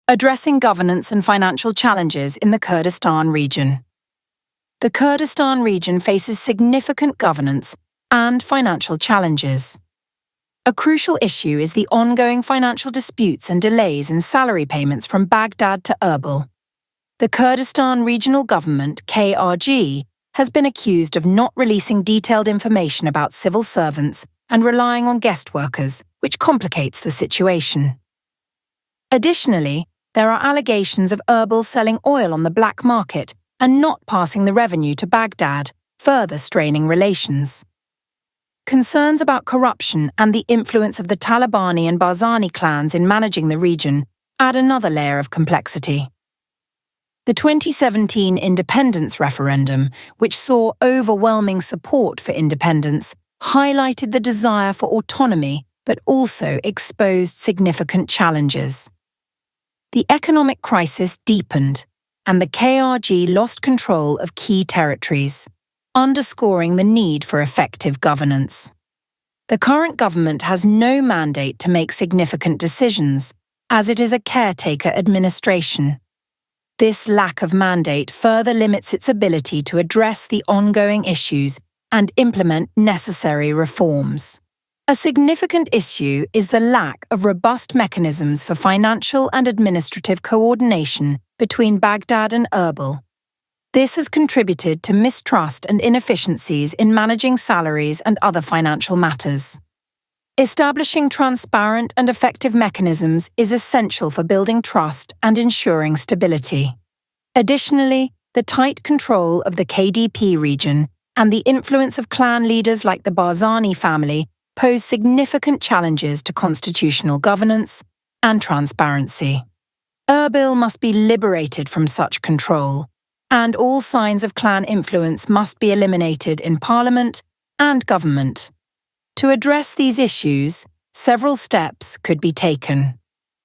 Addressing governance and financial challenges in the Kurdistan region. The Kurdistan region faces significant governance and financial challenges. A crucial issue is the ongoing financial disputes and delays in salary payments from Baghdad to Erbil. The Kurdistan Regional Government, KRG, has been accused of not releasing detailed information about civil servants and relying on guest workers, which complicates the situation. Additionally, there are allegations of Erbil selling oil on the black market and not passing the revenue to Baghdad, further straining relations. Concerns about corruption and the influence of the Talabani and Barzani clans in managing the region add another layer of complexity. The 2017 independence referendum, which saw overwhelming support for independence, highlighted the desire for autonomy but also exposed significant challenges. The economic crisis deepened, and the KRG lost control of key territories, underscoring the need for effective governance. The current government has no mandate to make significant decisions, as it is a caretaker administration. This lack of mandate further limits its ability to address the ongoing issues and implement necessary reforms. A significant issue is the lack of robust mechanisms for financial and administrative coordination between Baghdad and Erbil. This has contributed to mistrust and inefficiencies in managing salaries and other financial matters. Establishing transparent and effective mechanisms is essential for building trust and ensuring stability. Additionally, the tight control of the KDP region and the influence of clan leaders like the Barzani family pose significant challenges to constitutional governance and transparency. Erbil must be liberated from such control, and all signs of clan influence must be eliminated in parliament and government. To address these issues, several steps could be taken.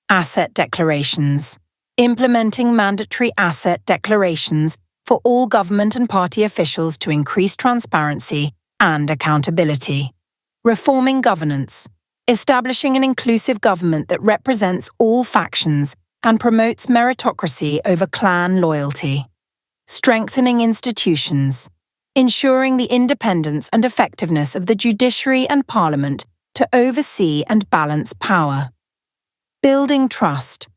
Asset declarations. Implementing mandatory asset declarations for all government and party officials to increase transparency and accountability. Reforming governance. Establishing an inclusive government that represents all factions and promotes meritocracy over clan loyalty. Strengthening institutions. Ensuring the independence and effectiveness of the judiciary and parliament to oversee and balance power. Building trust.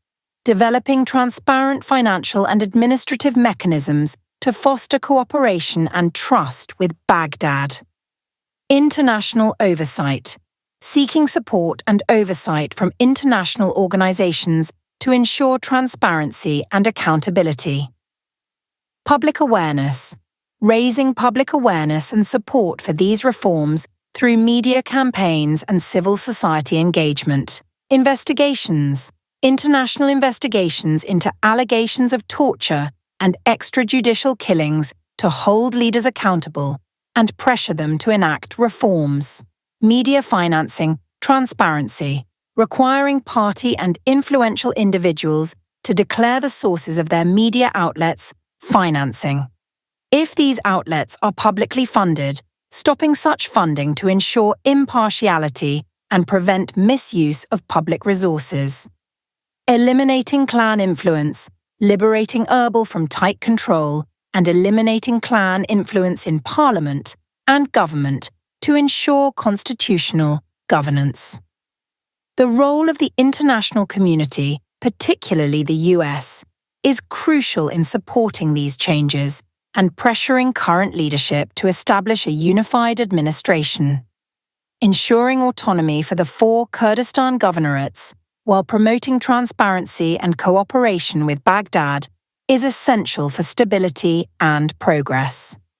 Developing transparent financial and administrative mechanisms to foster cooperation and trust with Baghdad. International oversight. Seeking support and oversight from international organizations to ensure transparency and accountability. Public awareness. Raising public awareness and support for these reforms through media campaigns and civil society engagement. Investigations. International investigations into allegations of torture and extrajudicial killings to hold leaders accountable and pressure them to enact reforms. Media financing, transparency, requiring party and influential individuals to declare the sources of their media outlets' financing. If these outlets are publicly funded, stopping such funding to ensure impartiality and prevent misuse of public resources. Eliminating clan influence, liberating Erbil from tight control, and eliminating clan influence in parliament and government to ensure constitutional governance. The role of the international community, particularly the US, is crucial in supporting these changes and pressuring current leadership to establish a unified administration. Ensuring autonomy for the 4 Kurdistan governorates while promoting transparency and cooperation with Baghdad is essential for stability and progress.